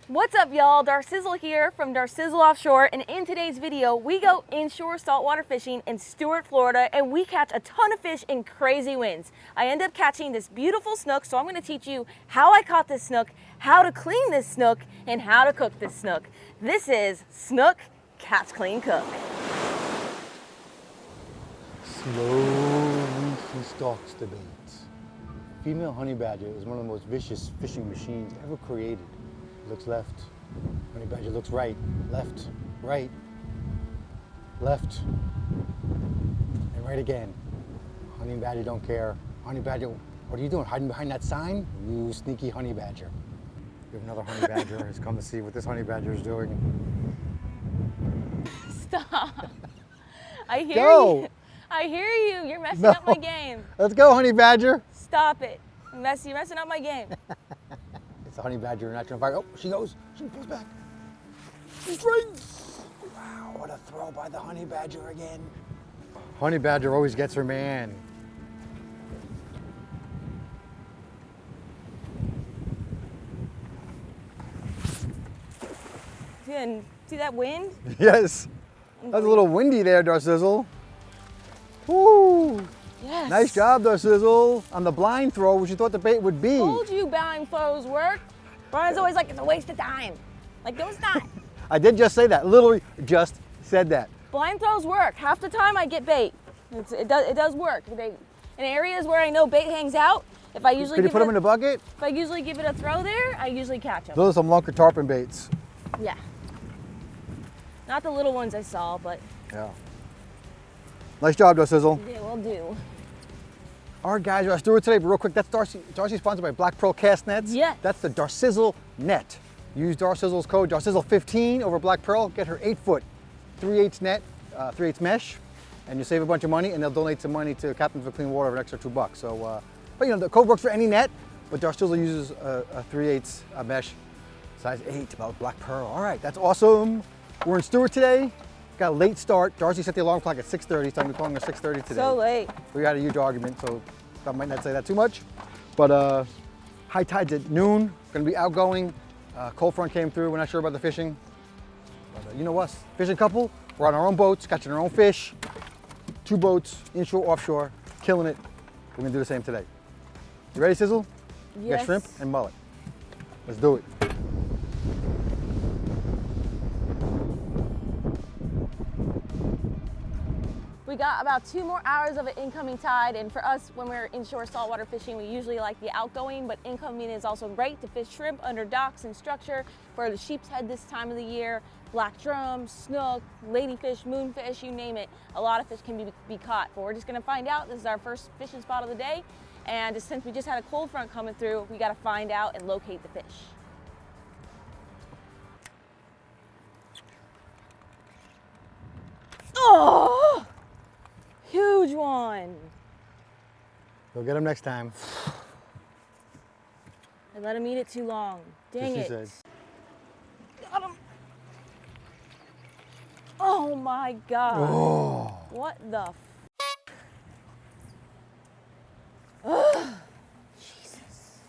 What's up, y'all? Darcizzle here from Darcizzle Offshore, and in today's video we go inshore saltwater fishing in Stuart, Florida, and we catch a ton of fish in crazy winds. I end up catching this beautiful snook, so I'm going to teach you how I caught this snook, how to clean this snook, and how to cook this snook. This is Snook Catch, Clean, Cook. Slowly she stalks the bait. Female honey badger is one of the most vicious fishing machines ever created. Looks left, honey badger looks right, left, right, left, and right again. Honey badger don't care. Honey badger, what are you doing, hiding behind that sign? You sneaky honey badger. We have another honey badger has come to see what this honey badger is doing. Stop. I hear Go. you. I hear you. You're messing up my game. Let's go, honey badger. Stop it. You're messing up my game. It's a honey badger natural fire. Oh, she goes. She pulls back. She's right. Wow, what a throw by the honey badger again. Honey badger always gets her man. See that wind? Yes. That's a little windy there, Darcizzle. Woo. Yes. Nice job, Darcizzle. On the blind throw, which you thought the bait would be. Told you blind throws work. Brian's always like, it's a waste of time. Like, no, it's not. I did just say that. Literally just said that. Blind throws work. Half the time I get bait. It does work. In areas where I know bait hangs out, if I usually Could you put them in the bucket? If I usually give it a throw there, I usually catch them. Those are some lunker tarpon baits. Yeah. Not the little ones I saw, but Yeah. Nice job, Darcizzle. they will do. All right, guys, our Stuart today, but real quick, that's Darcy. Darcy's sponsored by Black Pearl Cast Nets. Yeah. That's the Darcizzle net. Use Darcizzle's code Darcizzle15 over Black Pearl. Get her 8-foot, 3/8 net, 3/8 mesh, and you save a bunch of money, and they'll donate some money to Captains for Clean Water for an extra $2. So, but you know, the code works for any net, but Darcizzle uses a 3/8 mesh, size 8, about Black Pearl. All right, that's awesome. We're in Stuart today. Got a late start. Darcy set the alarm clock at 6:30, so I'm calling her 6:30 today. So late. We had a huge argument, so I might not say that too much. But high tide's at noon, gonna be outgoing. Cold front came through, we're not sure about the fishing. But you know us, fishing couple, we're on our own boats, catching our own fish. 2 boats, inshore, offshore, killing it. We're gonna do the same today. You ready, Sizzle? Yes. We got shrimp and mullet. Let's do it. We got about 2 more hours of an incoming tide, and for us, when we're inshore saltwater fishing, we usually like the outgoing, but incoming is also great to fish shrimp under docks and structure for the sheepshead this time of the year, black drum, snook, ladyfish, moonfish, you name it. A lot of fish can be caught, but we're just gonna find out. This is our first fishing spot of the day, and since we just had a cold front coming through, we gotta find out and locate the fish. Oh! Huge one. We'll get them next time. I let him eat it too long. Dang it. Said. Got him. Oh my God. Oh. What the f? Ugh. Jesus.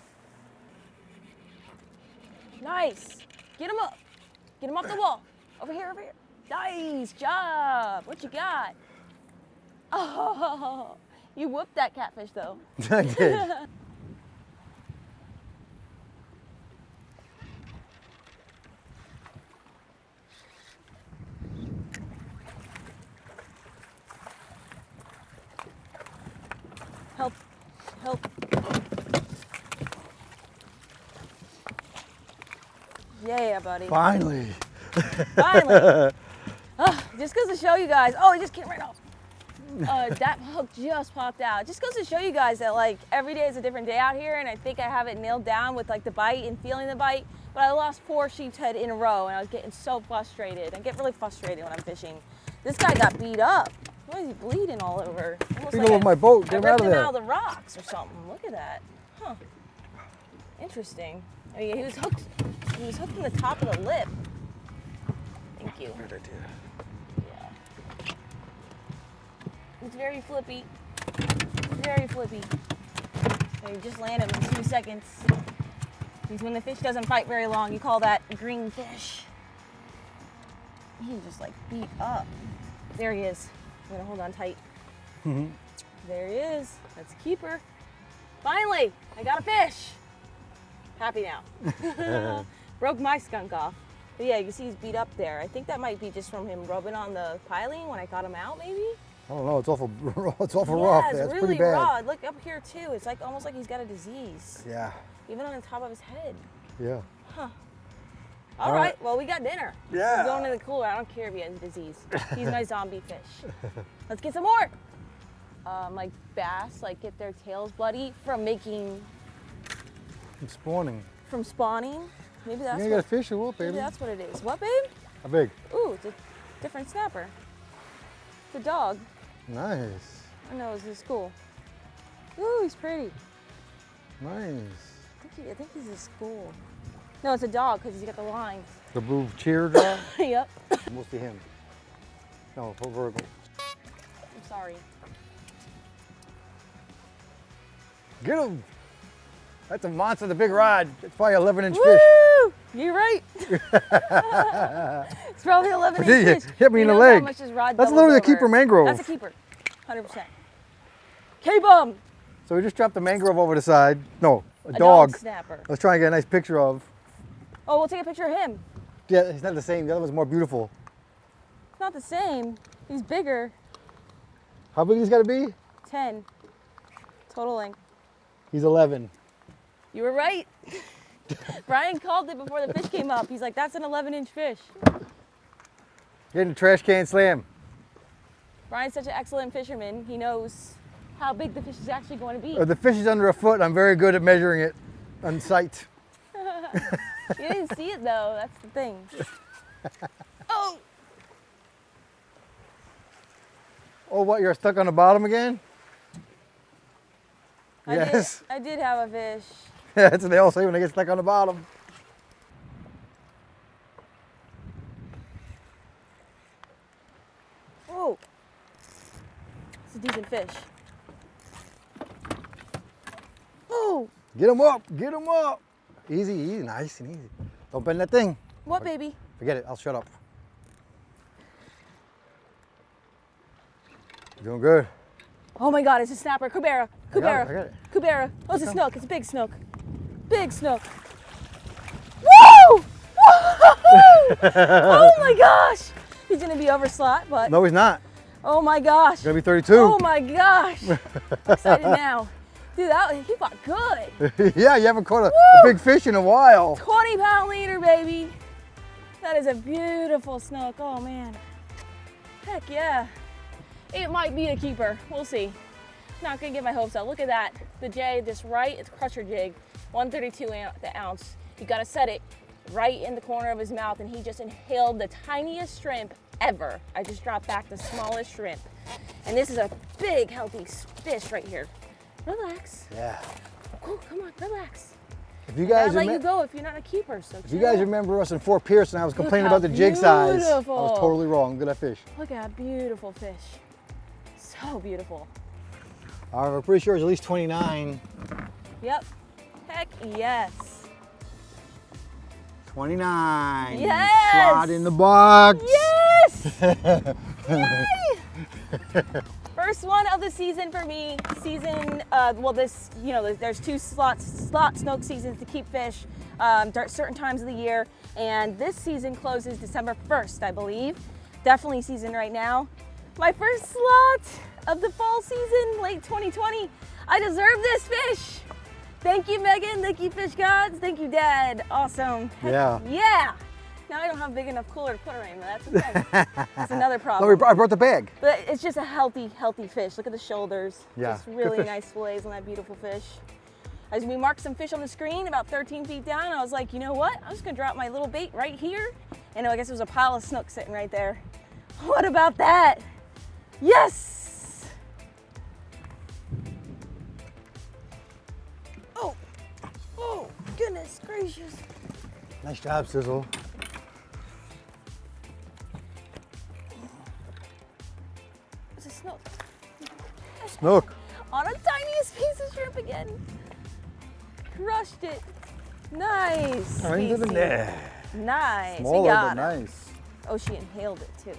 Nice. Get him up. Get him off the wall. Over here, over here. Nice job. What you got? Oh, you whooped that catfish though. I did. Help, help. Yeah, buddy. Finally. Finally. Just goes to show you guys. Oh, it just came right off. That hook just popped out. Just goes to show you guys that like every day is a different day out here, and I think I have it nailed down with like the bite and feeling the bite. But I lost 4 sheepshead in a row, and I was getting so frustrated. I get really frustrated when I'm fishing. This guy got beat up. Why is he bleeding all over? Almost He over my boat. Get him out of there. out of the rocks or something. Look at that. Huh. Interesting. I mean, he was hooked. He was hooked in the top of the lip. Thank you. Good idea. Yeah. It's very flippy. Very flippy. So you just land him in 2 seconds. Because when the fish doesn't fight very long, you call that green fish. He's just like beat up. There he is. I'm gonna hold on tight. There he is. That's a keeper. Finally, I got a fish. Happy now. Broke my skunk off. But yeah, you can see he's beat up there. I think that might be just from him rubbing on the piling when I got him out, maybe? I don't know, it's awful, it's awful rough. Yeah, it's pretty really bad. raw. Look up here too. It's like almost like he's got a disease. Yeah. Even on the top of his head. Yeah. Huh. All right, well, we got dinner. Yeah. He's going in the cooler. I don't care if he has a disease. He's my zombie fish. Let's get some more. Like bass, like get their tails bloody from making, From spawning. from spawning. Maybe that's You got a fish or what, maybe baby? that's what it is. What, babe? How big? Ooh, it's a different snapper. It's a dog. Nice. I know, this is cool. Ooh, he's pretty. Nice. I think he's a school. No, it's a dog because he's got the lines. The blue cheer dog? Yep. Mostly him. No, full vertical. I'm sorry. Get him! That's a monster, the big rod. It's probably 11-inch fish. Woo! You're right. It's probably 11-inch Did you fish. hit me in the knows how leg? much his rod That's doubles literally a over. keeper mangrove. That's a keeper, 100%. K-bum. So we just dropped the mangrove over the side. No, a A dog. snapper. Let's try and get a nice picture of. Oh, we'll take a picture of him. Yeah, he's not the same. The other one's more beautiful. It's not the same. He's bigger. How big he's got to be? 10 total length. He's 11. You were right. Brian called it before the fish came up. He's like, that's an 11-inch fish. Get in the trash can, slam. Brian's such an excellent fisherman. He knows how big the fish is actually going to be. The fish is under a foot. I'm very good at measuring it on sight. You didn't see it though, that's the thing. Oh! Oh, what, you're stuck on the bottom again? Yes. I did have a fish. Yeah, that's what they all say when they get stuck on the bottom. Oh! It's a decent fish. Oh! Get him up, get him up. Easy, easy, nice and easy. Don't bend that thing. What, baby? Forget it, I'll shut up. You're doing good. Oh my God, it's a snapper. Kubera. I got it. Kubera. Oh, it's a snook. It's a big snook. Big snook. Woo! Oh my gosh! He's gonna be over slot, but No, he's not. oh my gosh! He's gonna be 32. Oh my gosh! I'm excited now. Dude, he fought good. Yeah, you haven't caught a big fish in a while. 20-pound leader, baby. That is a beautiful snook. Oh man. Heck yeah. It might be a keeper. We'll see. Not gonna get my hopes up. Look at that. The J, this right, it's crusher jig, 132 the ounce. You gotta set it right in the corner of his mouth, and he just inhaled the tiniest shrimp ever. I just dropped back the smallest shrimp. And this is a big, healthy fish right here. Relax. Yeah. Oh, come on, relax. If you I'll guys let you go if you're not a keeper, so If you guys remember us in Fort Pierce and I was complaining how about the jig size, I beautiful. was totally wrong. Look at that fish. Look at that beautiful fish. So beautiful. I'm pretty sure it's at least 29. Yep. Heck yes. 29. Yes! Slot in the box. Yes! Yay! First one of the season for me. Well, this, there's two slot snook seasons to keep fish certain times of the year, and this season closes December 1st, I believe. Definitely season right now. My first slot of the fall season, late 2020. I deserve this fish. Thank you, Meghan. Thank you, fish gods. Thank you, Dad. Awesome. Heck Yeah. yeah. Now I don't have a big enough cooler to put her in, but that's okay. That's another problem. No, I brought the bag. But it's just a healthy fish. Look at the shoulders. Yeah, Just good really fish. nice fillets on that beautiful fish. As we marked some fish on the screen about 13 feet down, I was like, you know what? I'm just gonna drop my little bait right here. And I guess there was a pile of snook sitting right there. What about that? Yes! Oh, goodness gracious. Nice job, Sizzle. It's a snook. Snook. On a tiniest piece of shrimp again. Crushed it. Nice. Right into the Casey. net. Nice. We Smaller, got but him. nice. Oh, she inhaled it too.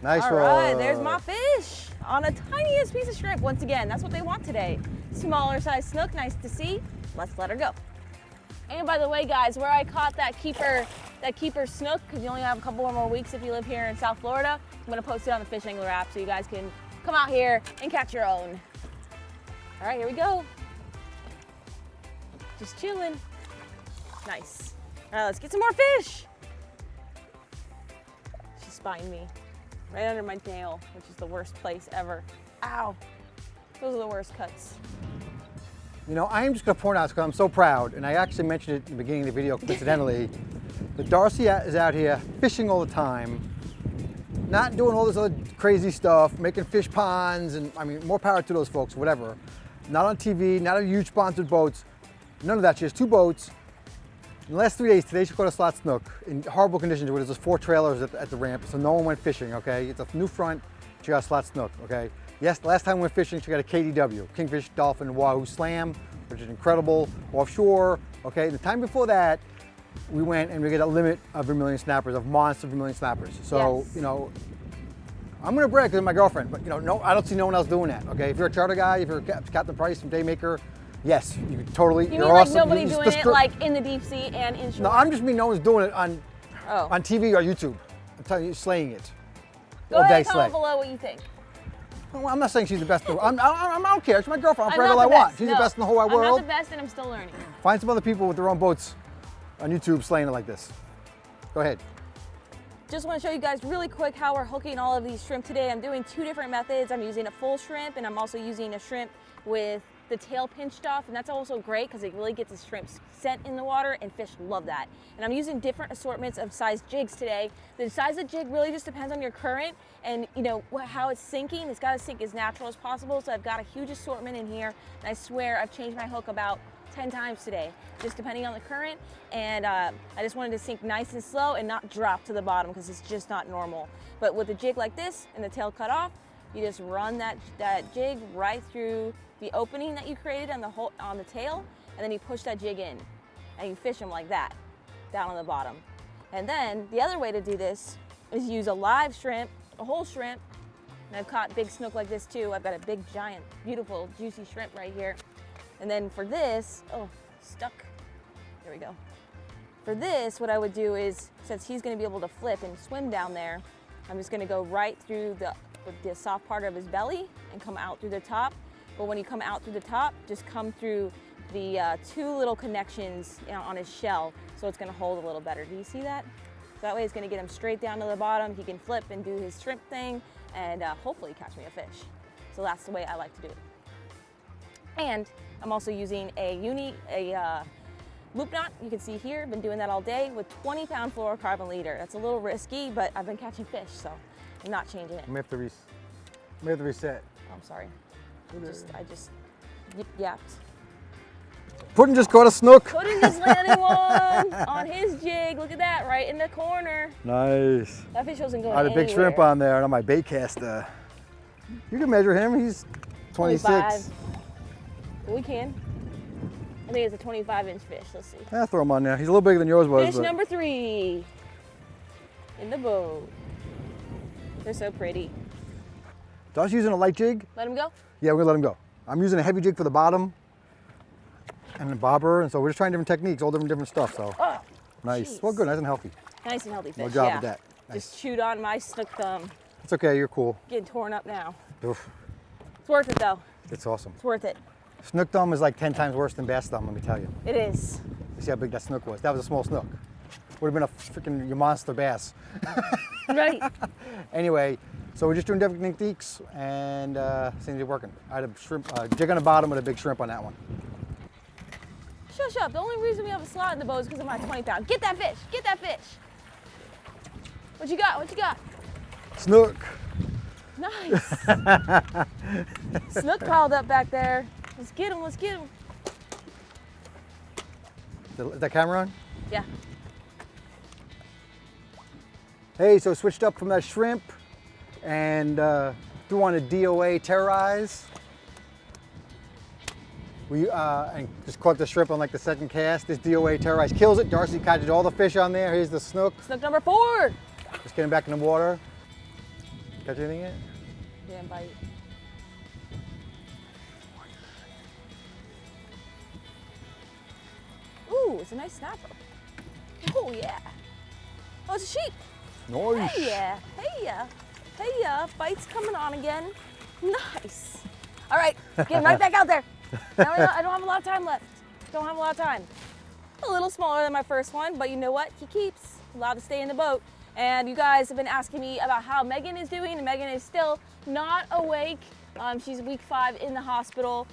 Nice All one. right, there's my fish on a tiniest piece of shrimp. Once again, that's what they want today. Smaller size snook, nice to see. Let's let her go. And by the way, guys, where I caught that keeper snook, because you only have a couple more weeks if you live here in South Florida, I'm gonna post it on the Fish Angler app so you guys can come out here and catch your own. All right, here we go. Just chilling. Nice. All right, let's get some more fish. She's spying me right under my nail, which is the worst place ever. Ow. Those are the worst cuts. You know, I am just going to point out, because I'm so proud, and I actually mentioned it in the beginning of the video coincidentally, that Darcy is out here fishing all the time, not doing all this other crazy stuff, making fish ponds, and I mean, more power to those folks, whatever. Not on TV, not on huge sponsored boats, none of that. She has 2 boats. In the last 3 days, today she caught a slot snook in horrible conditions where there's just 4 trailers at the ramp, so no one went fishing, okay? It's a new front, she got a slot snook, okay? Yes, last time we went fishing, she got a KDW, Kingfish, Dolphin, Wahoo Slam, which is incredible, offshore, okay? The time before that, we went and we get a limit of Vermilion snappers, of monster Vermilion snappers. So, Yes. you know, I'm gonna brag because I'm my girlfriend, but you know, no, I don't see no one else doing that, okay? If you're a charter guy, if you're Captain Price from Daymaker, yes, you can totally, You you're mean like awesome. nobody You just doing it like in the deep sea and inshore? No, I'm just mean no one's doing it on Oh. TV or YouTube. I'm telling you, slaying it. Go All day ahead, comment slay. below what you think. Well, I'm not saying she's the best. I don't care. She's my girlfriend. I'll I'm brag not all I the want. best, She's no. the best in the whole wide I'm world. not the best and I'm still learning. Find some other people with their own boats on YouTube slaying it like this. Go ahead. Just want to show you guys really quick how we're hooking all of these shrimp today. I'm doing 2 different methods. I'm using a full shrimp and I'm also using a shrimp with the tail pinched off, and that's also great because it really gets the shrimp scent in the water and fish love that. And I'm using different assortments of size jigs today. The size of jig really just depends on your current and you know how it's sinking. It's got to sink as natural as possible, so I've got a huge assortment in here, and I swear I've changed my hook about 10 times today, just depending on the current. And I just wanted to sink nice and slow and not drop to the bottom because it's just not normal. But with a jig like this and the tail cut off, you just run that jig right through the opening that you created on the tail, and then you push that jig in, and you fish them like that, down on the bottom. And then the other way to do this is use a live shrimp, a whole shrimp, and I've caught big snook like this too. I've got a big, giant, beautiful, juicy shrimp right here. And then for this, oh, stuck. There we go. For this, what I would do is, since he's gonna be able to flip and swim down there, I'm just gonna go right through the soft part of his belly and come out through the top. But when you come out through the top, just come through the 2 little connections on his shell, so it's gonna hold a little better. Do you see that? So that way it's gonna get him straight down to the bottom. He can flip and do his shrimp thing and hopefully catch me a fish. So that's the way I like to do it. And I'm also using a loop knot. You can see here, been doing that all day with 20-pound fluorocarbon leader. That's a little risky, but I've been catching fish, so I'm not changing it. We have to reset. I'm sorry. I just yapped. Puddin just caught a snook. Puddin just landed one on his jig. Look at that, right in the corner. Nice. That fish wasn't going I had a big anywhere. shrimp on there and on my bait caster. You can measure him. He's 26. 25. We can. I think it's a 25-inch fish. Let's see. Throw him on there. He's a little bigger than yours was. Fish but number 3 in the boat. They're so pretty. Josh using a light jig? Let him go? Yeah, we're gonna let him go. I'm using a heavy jig for the bottom and the bobber, and so we're just trying different techniques, all different stuff, so. Oh, Nice. geez. Well, good, nice and healthy. Nice and healthy fish. No job yeah. with that. Nice. Just chewed on my snook thumb. It's okay, you're cool. Getting torn up now. Oof, It's worth it though. it's awesome. It's worth it. Snook thumb is like 10 times worse than bass thumb, let me tell you. It is. You see how big that snook was? That was a small snook. Would have been a freaking your monster bass. Right. Anyway, so we're just doing different techniques and seems to be working. I had a shrimp, jig on the bottom with a big shrimp on that one. Shush up. The only reason we have a slot in the boat is because of my 20-pound. Get that fish. Get that fish. What you got? What you got? Snook. Nice. Snook piled up back there. Let's get him. Let's get him. Is that camera on? Yeah. Hey, so switched up from that shrimp and threw on a DOA Terrorize. And just caught the shrimp on like the second cast. This DOA Terrorize kills it. Darcy catches all the fish on there. Here's the snook. Snook number 4. Just getting back in the water. Catch anything yet? Didn't bite. Ooh, it's a nice snapper. Oh yeah. Oh, it's a sheep. Nice. Hey yeah, hey yeah, hey yeah. Bite's coming on again. Nice. All right, get him right back out there. I don't have a lot of time left. Don't have a lot of time. A little smaller than my first one, but you know what? He keeps allowed to stay in the boat. And you guys have been asking me about how Meghan is doing, and Meghan is still not awake. She's week 5 in the hospital.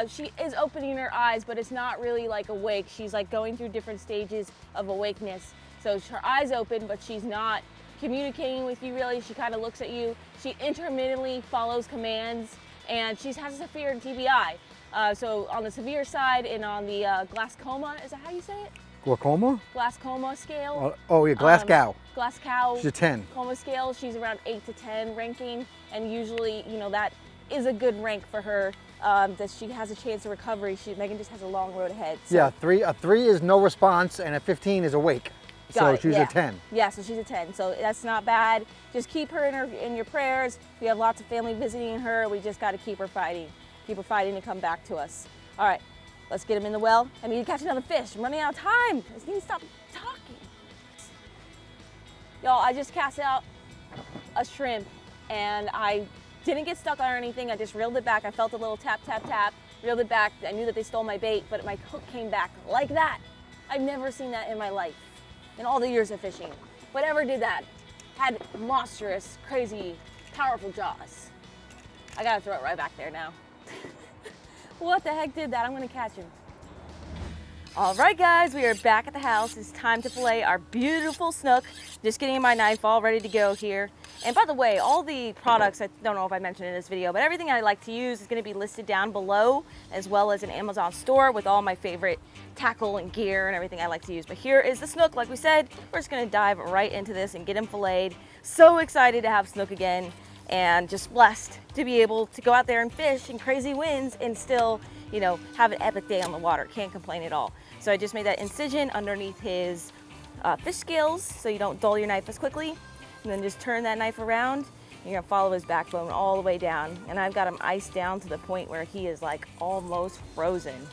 She is opening her eyes, but it's not really like awake. She's like going through different stages of awakeness. So her eyes open, but she's not communicating with you really. She kind of looks at you. She intermittently follows commands, and she has a severe TBI. So on the severe side and on the glaucoma, is that how you say it? Glaucoma? Glaucoma scale. Oh yeah, Glasgow. Glasgow. She's a 10. Coma scale, she's around 8 to 10 ranking, and usually, you know, that is a good rank for her. That she has a chance of recovery. Meghan just has a long road ahead. So. Yeah, a 3 is no response, and a 15 is awake. So she's a 10. Yeah, so she's a 10. So that's not bad. Just keep her in your prayers. We have lots of family visiting her. We just got to keep her fighting. Keep her fighting to come back to us. All right, let's get him in the well. I need to catch another fish. I'm running out of time. I just need to stop talking. Y'all, I just cast out a shrimp, and I didn't get stuck on or anything. I just reeled it back. I felt a little tap, tap, tap. Reeled it back. I knew that they stole my bait, but my hook came back like that. I've never seen that in my life, in all the years of fishing. Whatever did that had monstrous, crazy, powerful jaws. I gotta throw it right back there now. What the heck did that? I'm gonna catch him. All right, guys, we are back at the house. It's time to fillet our beautiful snook. Just getting my knife all ready to go here. And by the way, all the products, I don't know if I mentioned in this video, but everything I like to use is gonna be listed down below, as well as an Amazon store with all my favorite tackle and gear and everything I like to use. But here is the snook. Like we said, we're just gonna dive right into this and get him filleted. So excited to have snook again, and just blessed to be able to go out there and fish in crazy winds and still, you know, have an epic day on the water. Can't complain at all. So I just made that incision underneath his fish scales so you don't dull your knife as quickly. And then just turn that knife around. You're gonna follow his backbone all the way down. And I've got him iced down to the point where he is like almost frozen.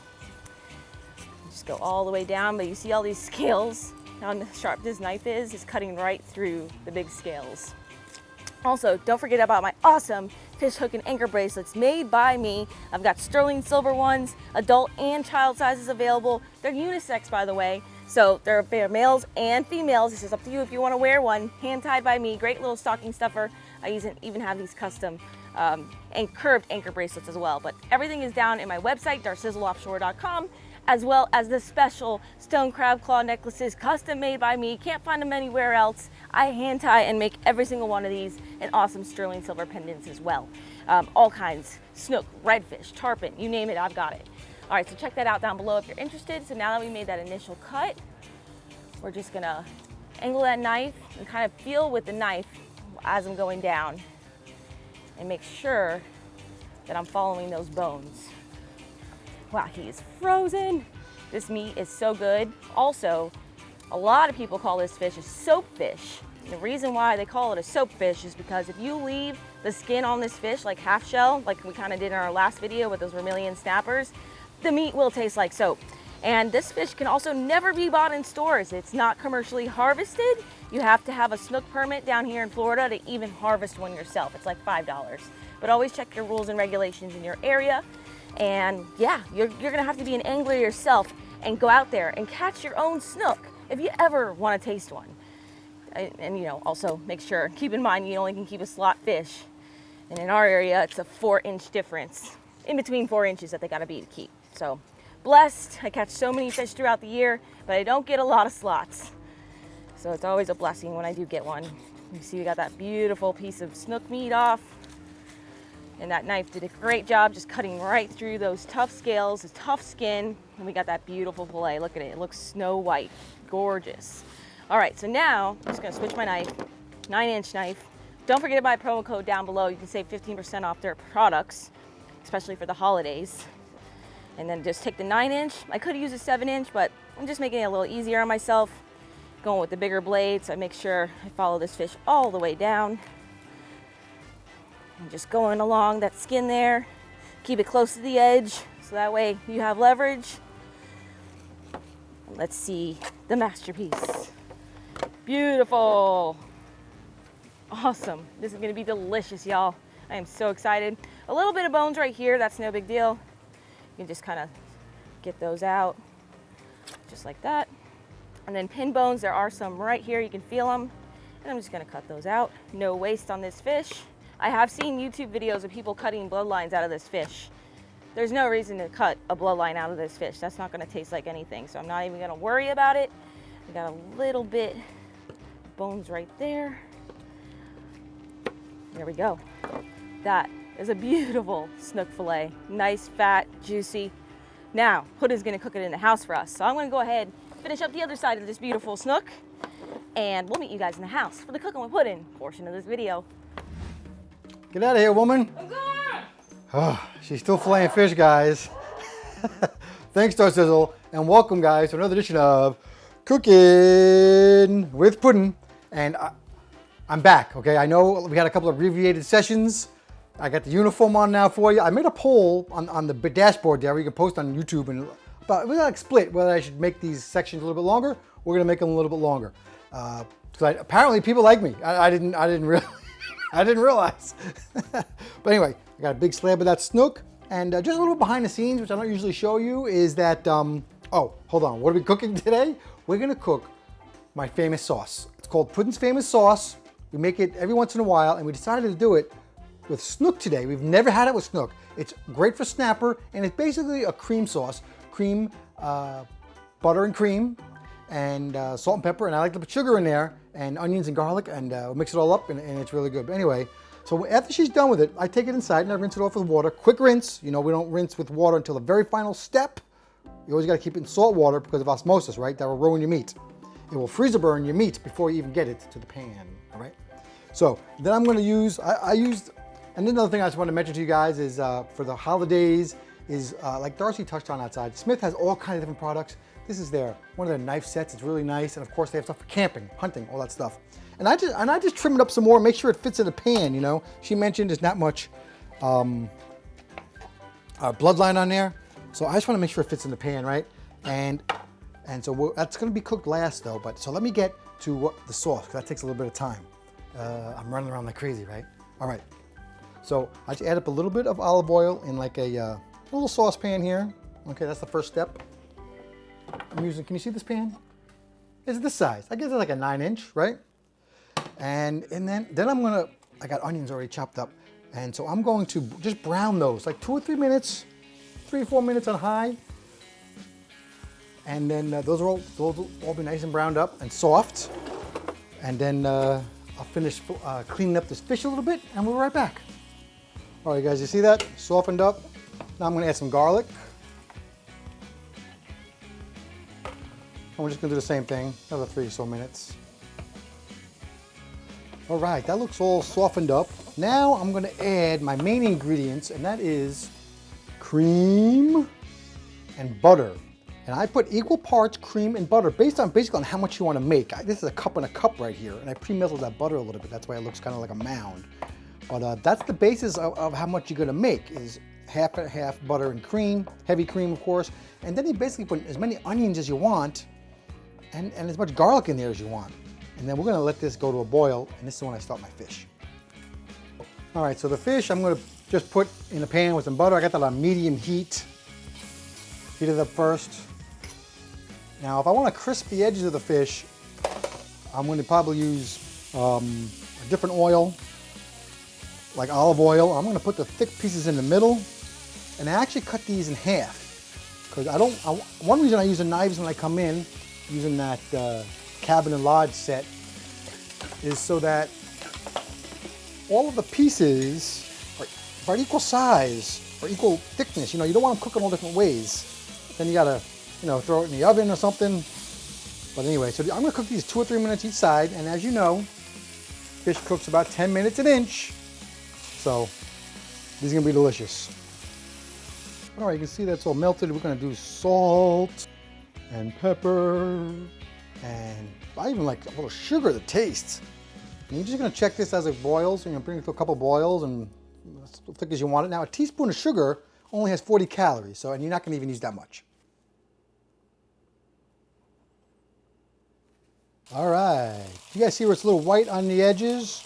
Just go all the way down, but you see all these scales, how sharp this knife is cutting right through the big scales. Also, don't forget about my awesome fish hook and anchor bracelets made by me. I've got sterling silver ones, adult and child sizes available. They're unisex, by the way. So they're for males and females. This is up to you if you want to wear one. Hand tied by me, great little stocking stuffer. I even have these custom and curved anchor bracelets as well. But everything is down in my website, darcizzleoffshore.com, as well as the special stone crab claw necklaces, custom made by me. Can't find them anywhere else. I hand tie and make every single one of these, and awesome sterling silver pendants as well. All kinds, snook, redfish, tarpon, you name it, I've got it. All right, so check that out down below if you're interested. So now that we made that initial cut, we're just gonna angle that knife and kind of feel with the knife as I'm going down and make sure that I'm following those bones. Wow, he is frozen. This meat is so good. Also, a lot of people call this fish a soap fish. And the reason why they call it a soap fish is because if you leave the skin on this fish like half shell, like we kind of did in our last video with those vermilion snappers, the meat will taste like soap. And this fish can also never be bought in stores. It's not commercially harvested. You have to have a snook permit down here in Florida to even harvest one yourself. It's like $5. But always check your rules and regulations in your area. And yeah, you're gonna have to be an angler yourself and go out there and catch your own snook if you ever wanna taste one. And you know, also make sure, keep in mind, you only can keep a slot fish. And in our area, it's a 4-inch difference, in between 4 inches that they gotta be to keep. So blessed, I catch so many fish throughout the year, but I don't get a lot of slots. So it's always a blessing when I do get one. You see we got that beautiful piece of snook meat off. And that knife did a great job just cutting right through those tough scales, the tough skin, and we got that beautiful fillet. Look at it, it looks snow white, gorgeous. All right, so now I'm just gonna switch my knife, 9-inch knife. Don't forget to buy promo code down below. You can save 15% off their products, especially for the holidays. And then just take the 9-inch. I could use a 7-inch, but I'm just making it a little easier on myself. Going with the bigger blade, so I make sure I follow this fish all the way down. And just going along that skin there. Keep it close to the edge, so that way you have leverage. Let's see the masterpiece. Beautiful. Awesome. This is gonna be delicious, y'all. I am so excited. A little bit of bones right here, that's no big deal. You can just kind of get those out, just like that. And then pin bones, there are some right here, you can feel them. And I'm just gonna cut those out. No waste on this fish. I have seen YouTube videos of people cutting bloodlines out of this fish. There's no reason to cut a bloodline out of this fish. That's not gonna taste like anything, so I'm not even gonna worry about it. I got a little bit bones right there. There we go. That is a beautiful snook fillet. Nice, fat, juicy. Now, Puddin's gonna cook it in the house for us. So I'm gonna go ahead, finish up the other side of this beautiful snook, and we'll meet you guys in the house for the cooking with Puddin portion of this video. Get out of here, woman. Oh, she's still filleting fish, guys. Thanks, Darcizzle, and welcome, guys, to another edition of Cooking with Puddin. And I'm back, okay? I know we had a couple of abbreviated sessions. I got the uniform on now for you. I made a poll on the dashboard there where you can post on YouTube, and but we're gonna split whether I should make these sections a little bit longer. We're gonna make them a little bit longer. Apparently people like me. I didn't really, I didn't realize. But anyway, I got a big slab of that snook, and just a little behind the scenes, which I don't usually show you, is that, oh, hold on. What are we cooking today? We're gonna cook my famous sauce. It's called Puddin's Famous Sauce. We make it every once in a while, and we decided to do it with snook today. We've never had it with snook. It's great for snapper, and it's basically a cream sauce. Cream, butter and cream, and salt and pepper, and I like to put sugar in there, and onions and garlic, and mix it all up, and it's really good. But anyway, so after she's done with it, I take it inside, and I rinse it off with water. Quick rinse. You know, we don't rinse with water until the very final step. You always gotta keep it in salt water because of osmosis, right? That will ruin your meat. It will freezer burn your meat before you even get it to the pan, all right? So then I'm gonna use, I used, and another thing I just want to mention to you guys is for the holidays is like Darcy touched on outside, Smith has all kinds of different products. This is one of their knife sets. It's really nice, and of course they have stuff for camping, hunting, all that stuff. And I just trim it up some more, make sure it fits in the pan. You know, she mentioned there's not much bloodline on there, so I just want to make sure it fits in the pan, right? And so that's going to be cooked last though. But so let me get to the sauce because that takes a little bit of time. I'm running around like crazy, right? All right. So I just add up a little bit of olive oil in like a little saucepan here. Okay, that's the first step. I'm using, can you see this pan? It's this size. I guess it's like a 9-inch, right? And then I got onions already chopped up. And so I'm going to just brown those, like 2 or 3 minutes, 3 or 4 minutes on high. And then those will all be nice and browned up and soft. And then I'll finish cleaning up this fish a little bit, and we'll be right back. All right, guys, you see that? Softened up. Now I'm gonna add some garlic. And we're just gonna do the same thing, another 3 or so minutes. All right, that looks all softened up. Now I'm gonna add my main ingredients, and that is cream and butter. And I put equal parts cream and butter basically on how much you wanna make. This is a cup and a cup right here, and I pre-melted that butter a little bit. That's why it looks kind of like a mound. But that's the basis of how much you're gonna make, is half and half butter and cream, heavy cream of course, and then you basically put as many onions as you want and as much garlic in there as you want. And then we're gonna let this go to a boil, and this is when I start my fish. All right, so the fish I'm gonna just put in a pan with some butter. I got that on medium heat. Heat it up first. Now if I wanna crisp the edges of the fish, I'm gonna probably use a different oil, like olive oil. I'm gonna put the thick pieces in the middle, and I actually cut these in half. Because one reason I use the knives when I come in, using that cabin and lodge set, is so that all of the pieces are equal size or equal thickness. You know, you don't want them cooking all different ways. Then you gotta, you know, throw it in the oven or something. But anyway, so I'm gonna cook these 2 or 3 minutes each side, and as you know, fish cooks about 10 minutes an inch. So these are gonna be delicious. All right, you can see that's all melted. We're gonna do salt and pepper, and I even like a little sugar to taste. And you're just gonna check this as it boils. You're gonna bring it to a couple boils and as thick as you want it. Now, a teaspoon of sugar only has 40 calories, and you're not gonna even use that much. All right, you guys see where it's a little white on the edges?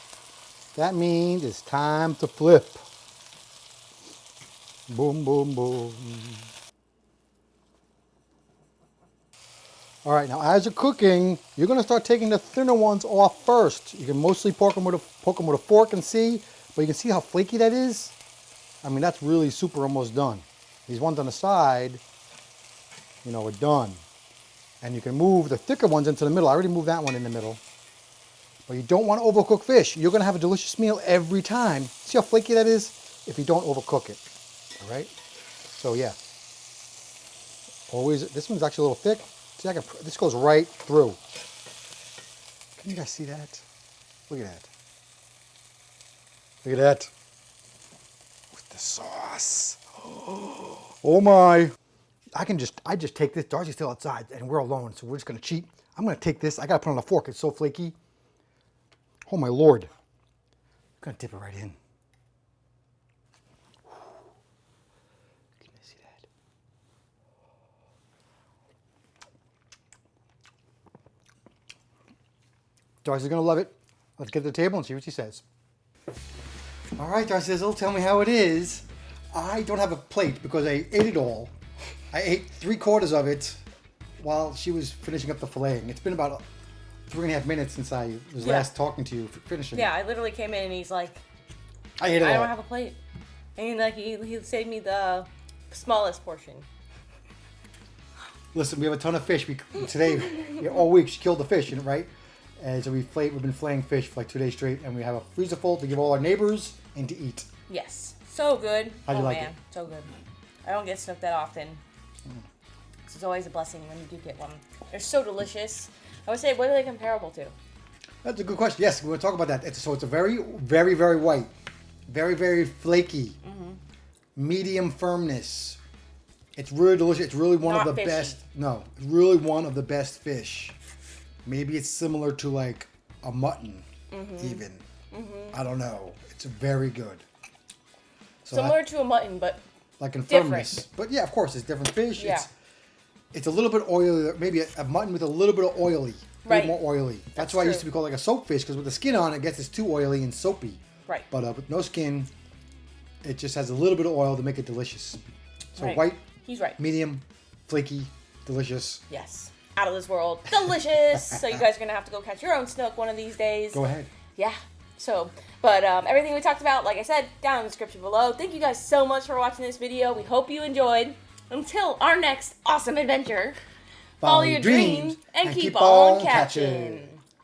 That means it's time to flip. Boom, boom, boom. All right, now as you're cooking, you're gonna start taking the thinner ones off first. You can mostly poke them with a fork and see, but you can see how flaky that is? I mean, that's really super almost done. These ones on the side, you know, are done. And you can move the thicker ones into the middle. I already moved that one in the middle. But you don't want to overcook fish. You're gonna have a delicious meal every time. See how flaky that is? If you don't overcook it. All right, so yeah, always, this one's actually a little thick. See, this goes right through. Can you guys see that? Look at that. Look at that. With the sauce. Oh my. I just take this, Darcy's still outside and we're alone, so we're just gonna cheat. I'm gonna take this, I gotta put it on a fork, it's so flaky. Oh my Lord. I'm gonna dip it right in. Darcy's gonna love it. Let's get to the table and see what she says. All right, Darcizzle, tell me how it is. I don't have a plate because I ate it all. I ate 3/4 of it while she was finishing up the filleting. It's been about 3.5 minutes since I was last talking to you finishing. Yeah, I literally came in and he's like, I ate it all. I don't have a plate. And like he saved me the smallest portion. Listen, we have a ton of fish. Today, all week, she killed the fish, right? And so we've been filleting fish for like 2 days straight, and we have a freezer full to give all our neighbors and to eat. Yes, so good. How'd you like it? So good. I don't get snook that often. So it's always a blessing when you do get one. They're so delicious. I would say, what are they comparable to? That's a good question. Yes, we're going to talk about that. So it's a very, very, very white, very, very flaky, medium firmness. It's really delicious. It's really one of the best. No, it's really one of the best fish. Maybe it's similar to like a mutton, even. I don't know. It's very good. So similar to a mutton, but like in different. firmness. But yeah, of course, it's different fish. Yeah. It's a little bit oily. Maybe a mutton with a little bit of oily. A little more oily. That's why it used to be called like a soap fish, because with the skin on, it gets too oily and soapy. Right. But with no skin, it just has a little bit of oil to make it delicious. So white. He's right. Medium, flaky, delicious. Yes. Out of this world. Delicious. So you guys are going to have to go catch your own snook one of these days. Go ahead. Yeah. So, but everything we talked about, like I said, down in the description below. Thank you guys so much for watching this video. We hope you enjoyed. Until our next awesome adventure, follow your dreams and keep on catching.